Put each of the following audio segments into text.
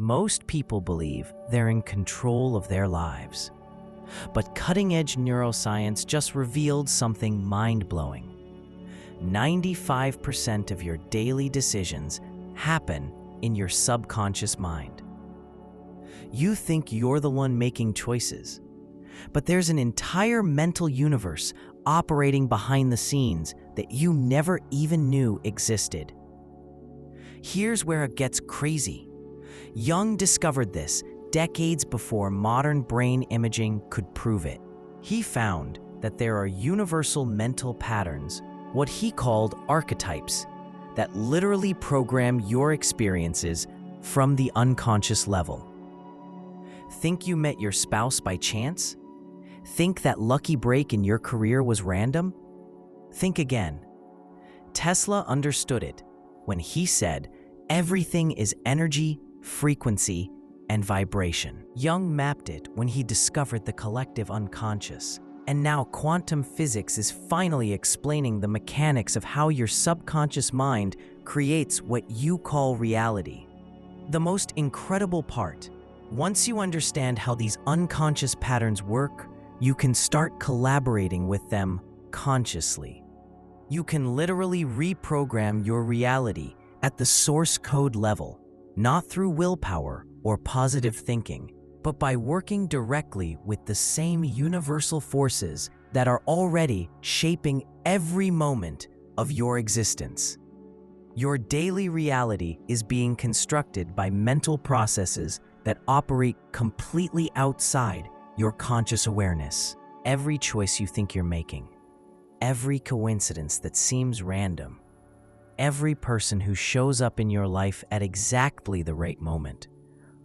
Most people believe they're in control of their lives. But cutting-edge neuroscience just revealed something mind-blowing. 95% of your daily decisions happen in your subconscious mind. You think you're the one making choices, but there's an entire mental universe operating behind the scenes that you never even knew existed. Here's where it gets crazy. Jung discovered this decades before modern brain imaging could prove it. He found that there are universal mental patterns, what he called archetypes, that literally program your experiences from the unconscious level. Think you met your spouse by chance? Think that lucky break in your career was random? Think again. Tesla understood it when he said, "Everything is energy, frequency, and vibration." Jung mapped it when he discovered the collective unconscious. And now quantum physics is finally explaining the mechanics of how your subconscious mind creates what you call reality. The most incredible part, once you understand how these unconscious patterns work, you can start collaborating with them consciously. You can literally reprogram your reality at the source code level, not through willpower or positive thinking, but by working directly with the same universal forces that are already shaping every moment of your existence. Your daily reality is being constructed by mental processes that operate completely outside your conscious awareness. Every choice you think you're making, every coincidence that seems random, every person who shows up in your life at exactly the right moment,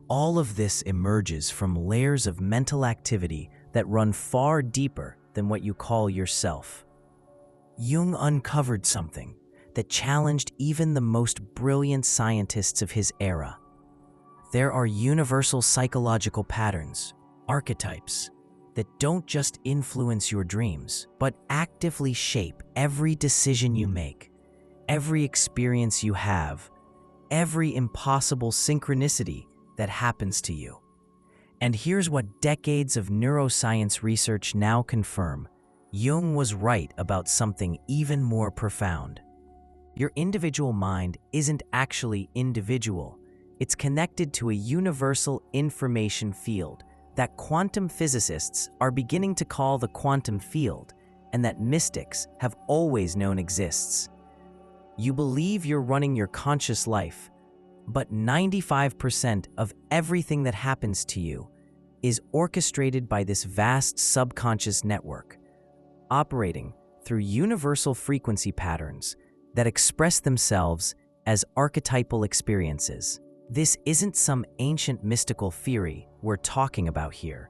all of this emerges from layers of mental activity that run far deeper than what you call yourself. Jung uncovered something that challenged even the most brilliant scientists of his era. There are universal psychological patterns, archetypes, that don't just influence your dreams, but actively shape every decision you make, every experience you have, every impossible synchronicity that happens to you. And here's what decades of neuroscience research now confirm. Jung was right about something even more profound. Your individual mind isn't actually individual. It's connected to a universal information field that quantum physicists are beginning to call the quantum field, and that mystics have always known exists. You believe you're running your conscious life, but 95% of everything that happens to you is orchestrated by this vast subconscious network, operating through universal frequency patterns that express themselves as archetypal experiences. This isn't some ancient mystical theory we're talking about here.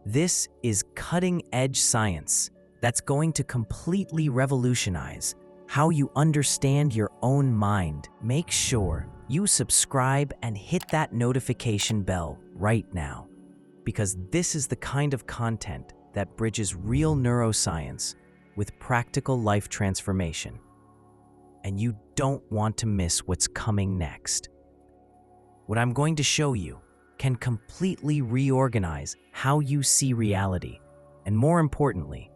This is cutting-edge science that's going to completely revolutionize how you understand your own mind. Make sure you subscribe and hit that notification bell right now, because this is the kind of content that bridges real neuroscience with practical life transformation. And you don't want to miss what's coming next. What I'm going to show you can completely reorganize how you see reality, and more importantly,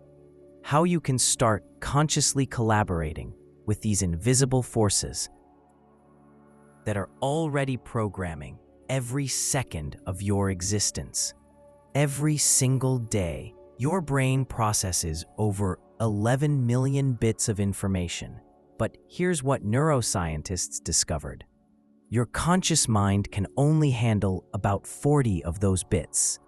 how you can start consciously collaborating with these invisible forces that are already programming every second of your existence. Every single day, your brain processes over 11 million bits of information. But here's what neuroscientists discovered. Your conscious mind can only handle about 40 of those bits.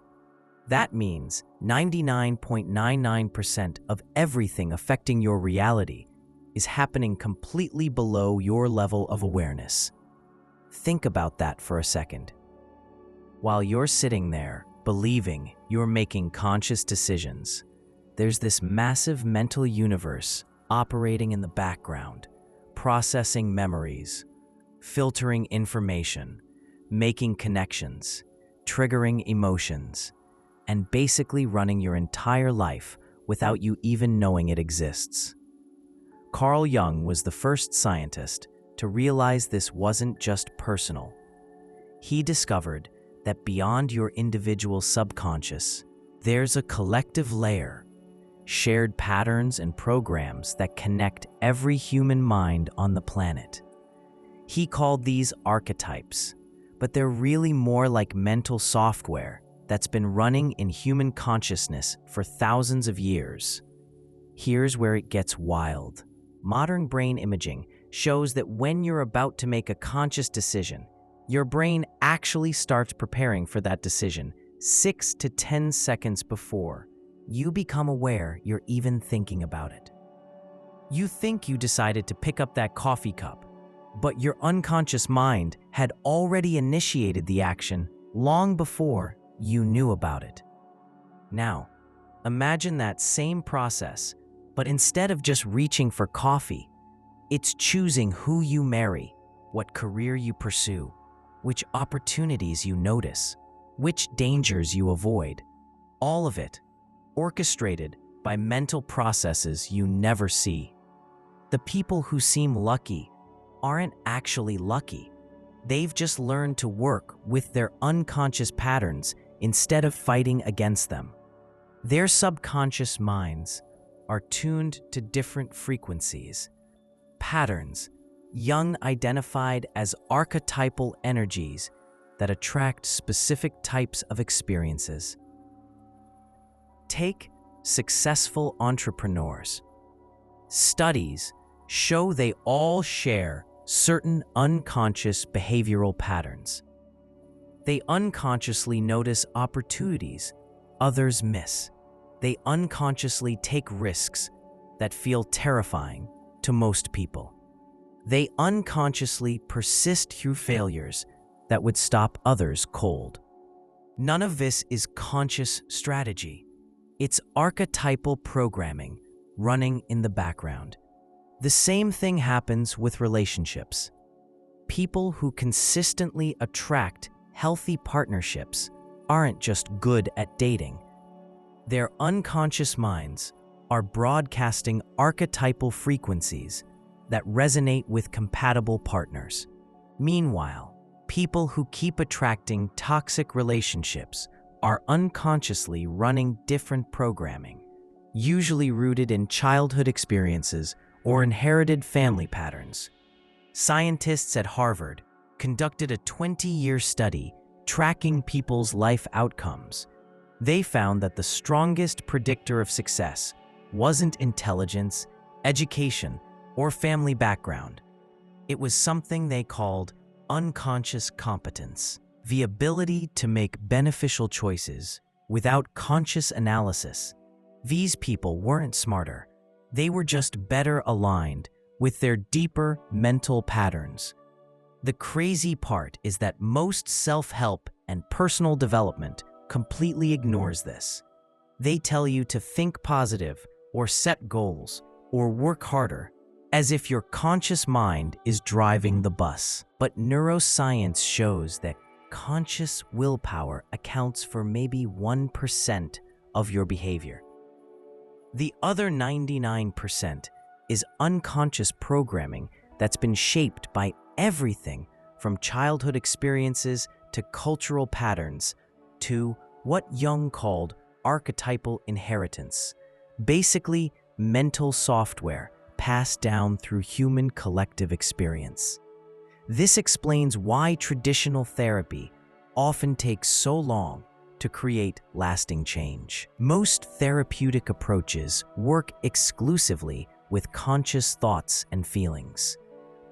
That means 99.99% of everything affecting your reality is happening completely below your level of awareness. Think about that for a second. While you're sitting there, believing you're making conscious decisions, there's this massive mental universe operating in the background, processing memories, filtering information, making connections, triggering emotions, and basically running your entire life without you even knowing it exists. Carl Jung was the first scientist to realize this wasn't just personal. He discovered that beyond your individual subconscious, there's a collective layer, shared patterns and programs that connect every human mind on the planet. He called these archetypes, but they're really more like mental software that's been running in human consciousness for thousands of years. Here's where it gets wild. Modern brain imaging shows that when you're about to make a conscious decision, your brain actually starts preparing for that decision 6 to 10 seconds before you become aware you're even thinking about it. You think you decided to pick up that coffee cup, but your unconscious mind had already initiated the action long before you knew about it. Now, imagine that same process, but instead of just reaching for coffee, it's choosing who you marry, what career you pursue, which opportunities you notice, which dangers you avoid. All of it orchestrated by mental processes you never see. The people who seem lucky aren't actually lucky. They've just learned to work with their unconscious patterns instead of fighting against them. Their subconscious minds are tuned to different frequencies, patterns Jung identified as archetypal energies that attract specific types of experiences. Take successful entrepreneurs. Studies show they all share certain unconscious behavioral patterns. They unconsciously notice opportunities others miss. They unconsciously take risks that feel terrifying to most people. They unconsciously persist through failures that would stop others cold. None of this is conscious strategy. It's archetypal programming running in the background. The same thing happens with relationships. People who consistently attract healthy partnerships aren't just good at dating. Their unconscious minds are broadcasting archetypal frequencies that resonate with compatible partners. Meanwhile, people who keep attracting toxic relationships are unconsciously running different programming, usually rooted in childhood experiences or inherited family patterns. Scientists at Harvard conducted a 20-year study tracking people's life outcomes. They found that the strongest predictor of success wasn't intelligence, education, or family background. It was something they called unconscious competence, the ability to make beneficial choices without conscious analysis. These people weren't smarter. They were just better aligned with their deeper mental patterns. The crazy part is that most self-help and personal development completely ignores this. They tell you to think positive or set goals or work harder, as if your conscious mind is driving the bus. But neuroscience shows that conscious willpower accounts for maybe 1% of your behavior. The other 99% is unconscious programming that's been shaped by everything from childhood experiences to cultural patterns to what Jung called archetypal inheritance, basically mental software passed down through human collective experience. This explains why traditional therapy often takes so long to create lasting change. Most therapeutic approaches work exclusively with conscious thoughts and feelings.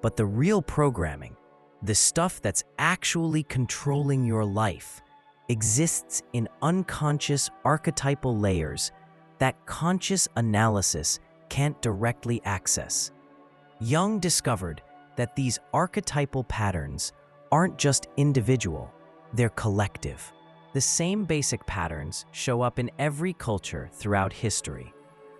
But the real programming, the stuff that's actually controlling your life, exists in unconscious archetypal layers that conscious analysis can't directly access. Jung discovered that these archetypal patterns aren't just individual, they're collective. The same basic patterns show up in every culture throughout history.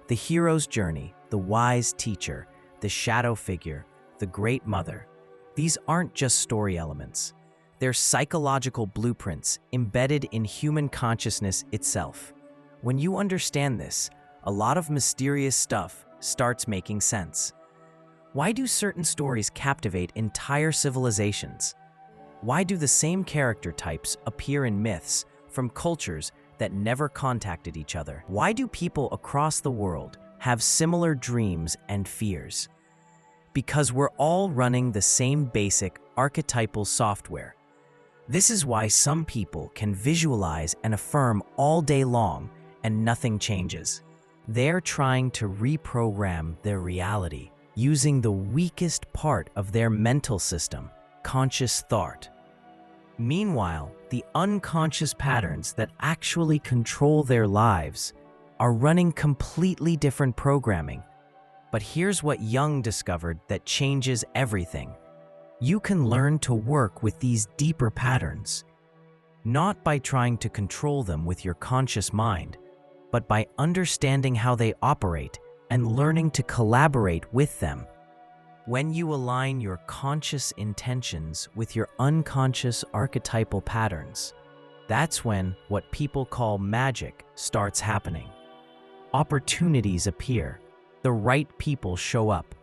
The hero's journey, the wise teacher, the shadow figure, the great mother. These aren't just story elements. They're psychological blueprints embedded in human consciousness itself. When you understand this, a lot of mysterious stuff starts making sense. Why do certain stories captivate entire civilizations? Why do the same character types appear in myths from cultures that never contacted each other? Why do people across the world have similar dreams and fears? Because we're all running the same basic archetypal software. This is why some people can visualize and affirm all day long and nothing changes. They're trying to reprogram their reality using the weakest part of their mental system, conscious thought. Meanwhile, the unconscious patterns that actually control their lives are running completely different programming. But here's what Jung discovered that changes everything. You can learn to work with these deeper patterns, not by trying to control them with your conscious mind, but by understanding how they operate and learning to collaborate with them. When you align your conscious intentions with your unconscious archetypal patterns, that's when what people call magic starts happening. Opportunities appear, the right people show up,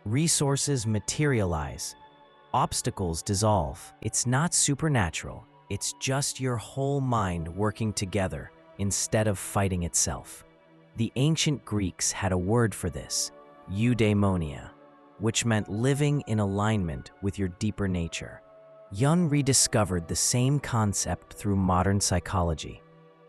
resources materialize, obstacles dissolve. It's not supernatural, it's just your whole mind working together instead of fighting itself. The ancient Greeks had a word for this, eudaimonia, which meant living in alignment with your deeper nature. Jung rediscovered the same concept through modern psychology.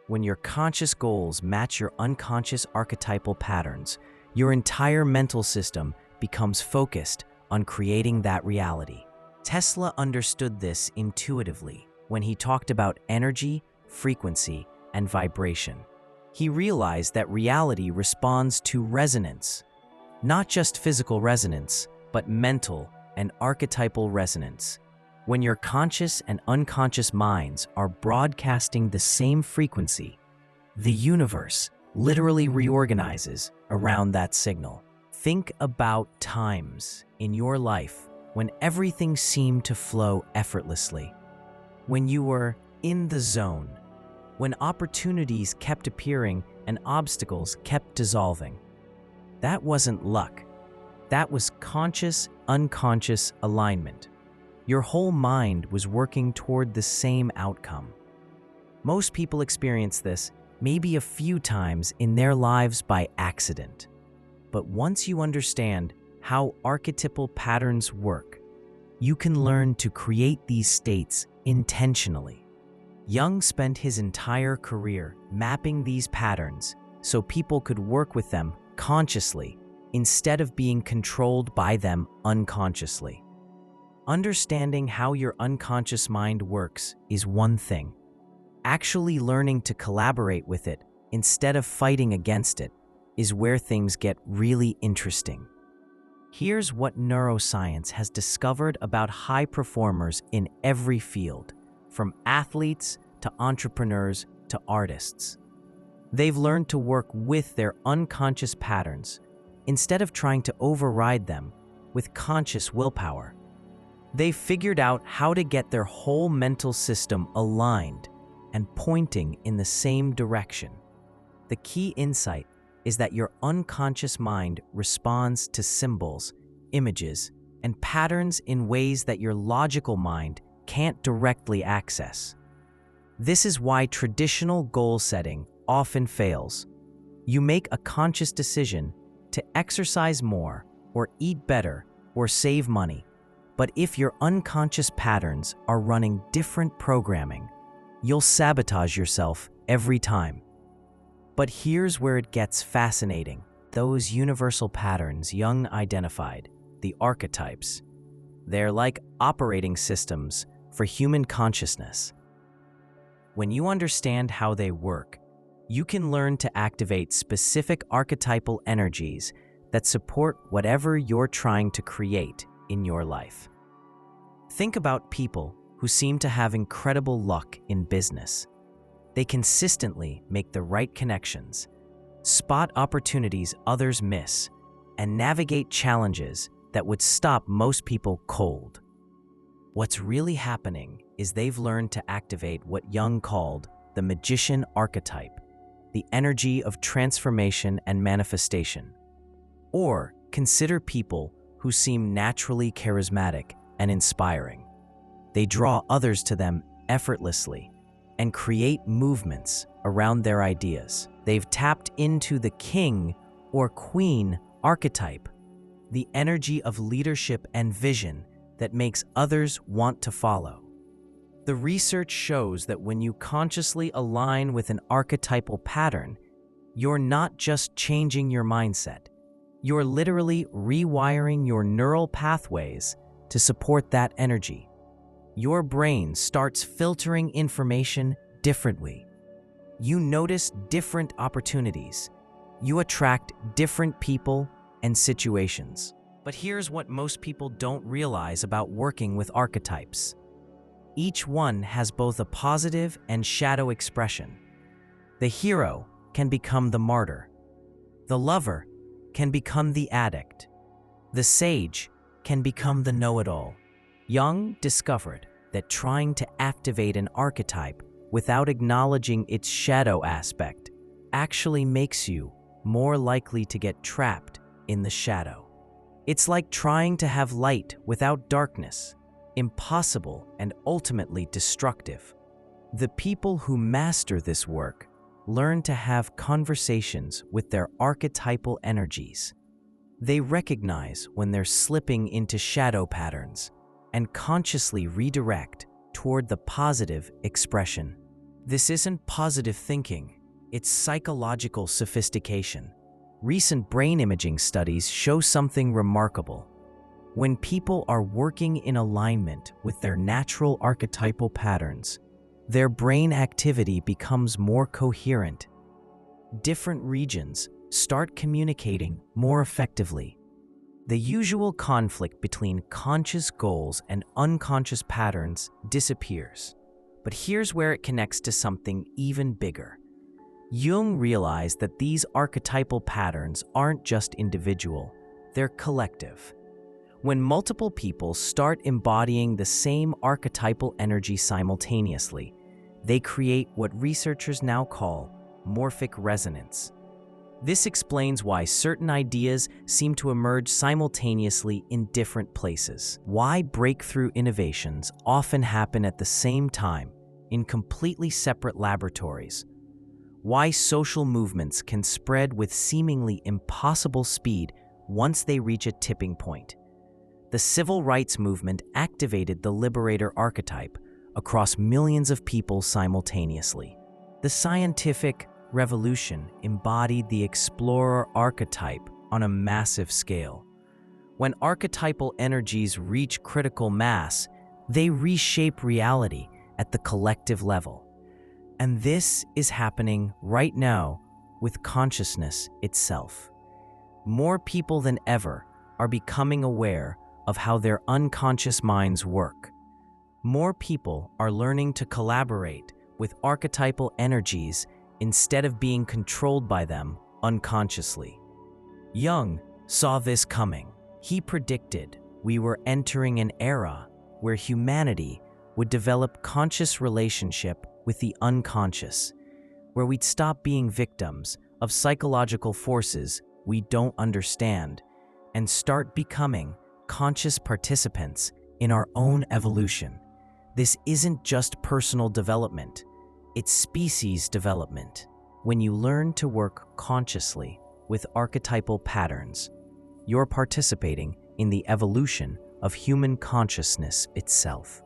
When your conscious goals match your unconscious archetypal patterns, your entire mental system becomes focused on creating that reality. Tesla understood this intuitively when he talked about energy, frequency, and vibration. He realized that reality responds to resonance, not just physical resonance, but mental and archetypal resonance. When your conscious and unconscious minds are broadcasting the same frequency, the universe literally reorganizes around that signal. Think about times in your life when everything seemed to flow effortlessly, when you were in the zone, when opportunities kept appearing and obstacles kept dissolving. That wasn't luck. That was conscious-unconscious alignment. Your whole mind was working toward the same outcome. Most people experience this maybe a few times in their lives by accident. But once you understand how archetypal patterns work, you can learn to create these states intentionally. Jung spent his entire career mapping these patterns so people could work with them consciously instead of being controlled by them unconsciously. Understanding how your unconscious mind works is one thing. Actually learning to collaborate with it instead of fighting against it is where things get really interesting. Here's what neuroscience has discovered about high performers in every field, from athletes to entrepreneurs to artists. They've learned to work with their unconscious patterns instead of trying to override them with conscious willpower. They've figured out how to get their whole mental system aligned and pointing in the same direction. The key insight is that your unconscious mind responds to symbols, images, and patterns in ways that your logical mind can't directly access. This is why traditional goal setting often fails. You make a conscious decision to exercise more, or eat better, or save money. But if your unconscious patterns are running different programming, you'll sabotage yourself every time. But here's where it gets fascinating. Those universal patterns Jung identified, the archetypes, they're like operating systems for human consciousness. When you understand how they work, you can learn to activate specific archetypal energies that support whatever you're trying to create in your life. Think about people who seem to have incredible luck in business. They consistently make the right connections, spot opportunities others miss, and navigate challenges that would stop most people cold. What's really happening is they've learned to activate what Jung called the magician archetype, the energy of transformation and manifestation. Or consider people who seem naturally charismatic and inspiring. They draw others to them effortlessly and create movements around their ideas. They've tapped into the king or queen archetype, the energy of leadership and vision that makes others want to follow. The research shows that when you consciously align with an archetypal pattern, you're not just changing your mindset, you're literally rewiring your neural pathways to support that energy. Your brain starts filtering information differently. You notice different opportunities. You attract different people and situations. But here's what most people don't realize about working with archetypes. Each one has both a positive and shadow expression. The hero can become the martyr. The lover can become the addict. The sage can become the know-it-all. Jung discovered that trying to activate an archetype without acknowledging its shadow aspect actually makes you more likely to get trapped in the shadow. It's like trying to have light without darkness, impossible and ultimately destructive. The people who master this work learn to have conversations with their archetypal energies. They recognize when they're slipping into shadow patterns and consciously redirect toward the positive expression. This isn't positive thinking, it's psychological sophistication. Recent brain imaging studies show something remarkable. When people are working in alignment with their natural archetypal patterns, their brain activity becomes more coherent. Different regions start communicating more effectively. The usual conflict between conscious goals and unconscious patterns disappears. But here's where it connects to something even bigger. Jung realized that these archetypal patterns aren't just individual, they're collective. When multiple people start embodying the same archetypal energy simultaneously, they create what researchers now call morphic resonance. This explains why certain ideas seem to emerge simultaneously in different places, why breakthrough innovations often happen at the same time in completely separate laboratories, why social movements can spread with seemingly impossible speed once they reach a tipping point. The civil rights movement activated the liberator archetype across millions of people simultaneously. The scientific revolution embodied the explorer archetype on a massive scale. When archetypal energies reach critical mass, they reshape reality at the collective level. And this is happening right now with consciousness itself. More people than ever are becoming aware of how their unconscious minds work. More people are learning to collaborate with archetypal energies instead of being controlled by them unconsciously. Jung saw this coming. He predicted we were entering an era where humanity would develop conscious relationship with the unconscious, where we'd stop being victims of psychological forces we don't understand and start becoming conscious participants in our own evolution. This isn't just personal development, it's species development. When you learn to work consciously with archetypal patterns, you're participating in the evolution of human consciousness itself.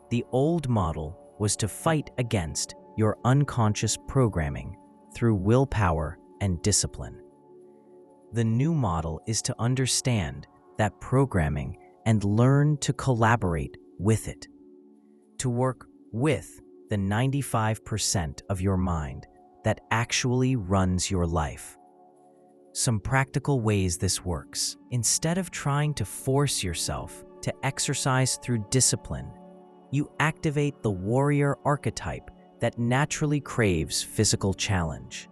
The old model was to fight against your unconscious programming through willpower and discipline. The new model is to understand that programming and learn to collaborate with it, to work with the 95% of your mind that actually runs your life. Some practical ways this works. Instead of trying to force yourself to exercise through discipline, you activate the warrior archetype that naturally craves physical challenge.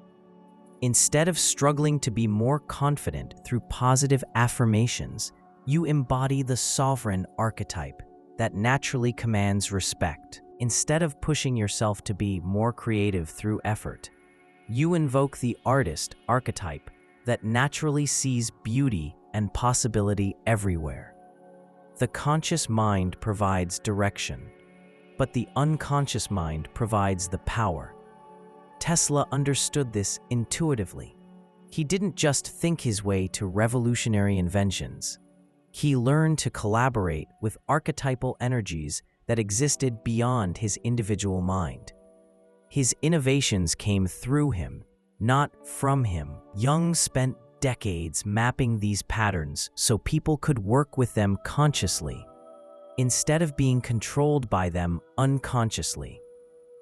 Instead of struggling to be more confident through positive affirmations, you embody the sovereign archetype that naturally commands respect. Instead of pushing yourself to be more creative through effort, you invoke the artist archetype that naturally sees beauty and possibility everywhere. The conscious mind provides direction, but the unconscious mind provides the power. Tesla understood this intuitively. He didn't just think his way to revolutionary inventions. He learned to collaborate with archetypal energies that existed beyond his individual mind. His innovations came through him, not from him. Jung spent decades mapping these patterns so people could work with them consciously, instead of being controlled by them unconsciously.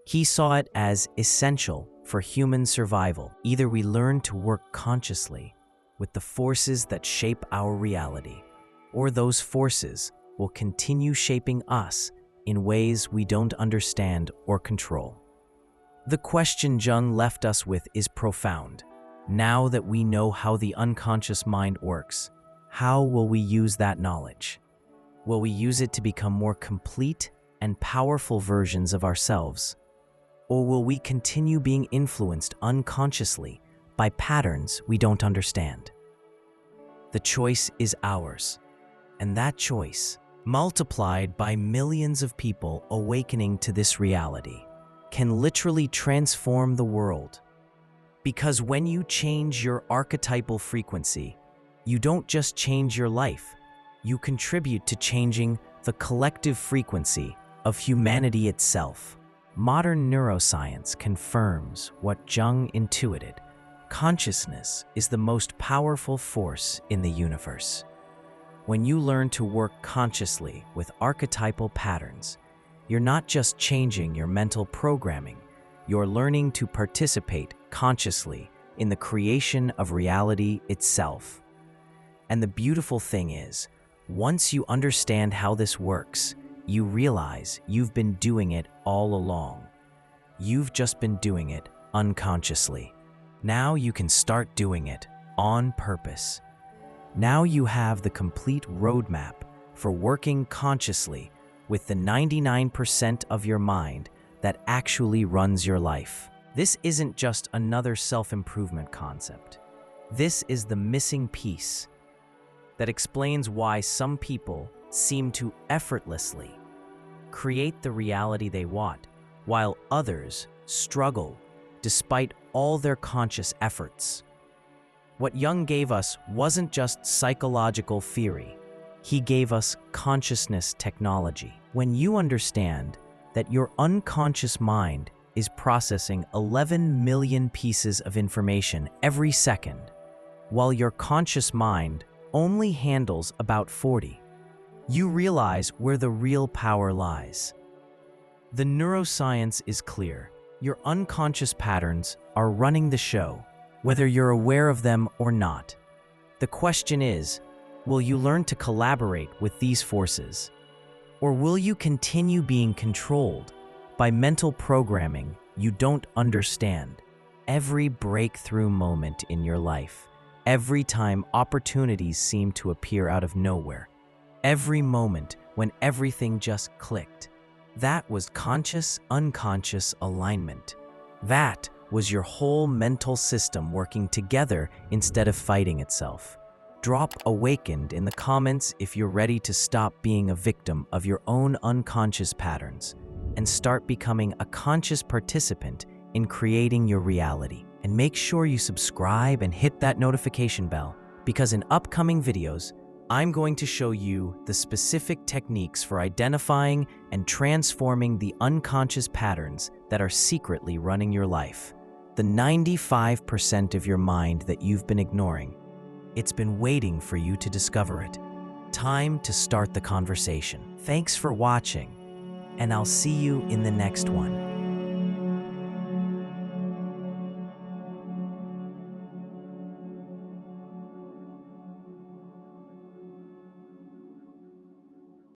He saw it as essential for human survival. Either we learn to work consciously with the forces that shape our reality, or those forces will continue shaping us in ways we don't understand or control. The question Jung left us with is profound. Now that we know how the unconscious mind works, how will we use that knowledge? Will we use it to become more complete and powerful versions of ourselves? Or will we continue being influenced unconsciously by patterns we don't understand? The choice is ours, and that choice, multiplied by millions of people awakening to this reality, can literally transform the world. Because when you change your archetypal frequency, you don't just change your life, you contribute to changing the collective frequency of humanity itself. Modern neuroscience confirms what Jung intuited. Consciousness is the most powerful force in the universe. When you learn to work consciously with archetypal patterns, you're not just changing your mental programming, you're learning to participate consciously in the creation of reality itself. And the beautiful thing is, once you understand how this works, you realize you've been doing it all along. You've just been doing it unconsciously. Now you can start doing it on purpose. Now you have the complete roadmap for working consciously with the 99% of your mind that actually runs your life. This isn't just another self-improvement concept. This is the missing piece that explains why some people seem to effortlessly create the reality they want, while others struggle despite all their conscious efforts. What Jung gave us wasn't just psychological theory. He gave us consciousness technology. When you understand that your unconscious mind is processing 11 million pieces of information every second, while your conscious mind only handles about 40, you realize where the real power lies. The neuroscience is clear. Your unconscious patterns are running the show, whether you're aware of them or not. The question is, will you learn to collaborate with these forces? Or will you continue being controlled by mental programming you don't understand? Every breakthrough moment in your life, every time opportunities seem to appear out of nowhere, every moment when everything just clicked, that was conscious-unconscious alignment. That was your whole mental system working together instead of fighting itself. Drop "awakened" in the comments if you're ready to stop being a victim of your own unconscious patterns and start becoming a conscious participant in creating your reality. And make sure you subscribe and hit that notification bell, because in upcoming videos, I'm going to show you the specific techniques for identifying and transforming the unconscious patterns that are secretly running your life. The 95% of your mind that you've been ignoring. It's been waiting for you to discover it. Time to start the conversation. Thanks for watching, and I'll see you in the next one.